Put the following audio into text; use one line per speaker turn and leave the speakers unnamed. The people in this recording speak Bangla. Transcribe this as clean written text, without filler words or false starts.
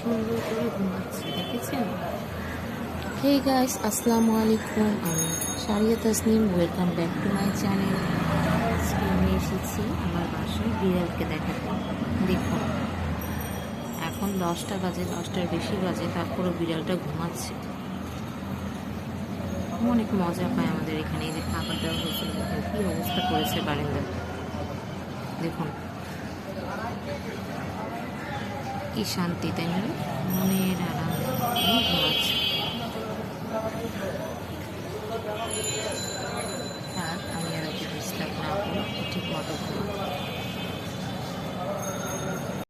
সুন্দর করে ঘুমাচ্ছে, দেখেছেন? হে গাইস, আসসালামু আলাইকুম। আমি Saria Tasnim, welcome back to my channel. আজকে আমি এসেছি আমার বাসায় বিড়ালকে দেখাতে। দেখুন, এখন 10টা বাজে, 10টার বেশি বাজে, তারপরও বিড়ালটা ঘুমাচ্ছে। অনেক মজা পায় আমাদের এখানে। এই যে খাবার দেওয়া হয়েছিল, দেখুন কী অবস্থা করেছে বারিন্দা। দেখুন কি শান্তি, তাই না?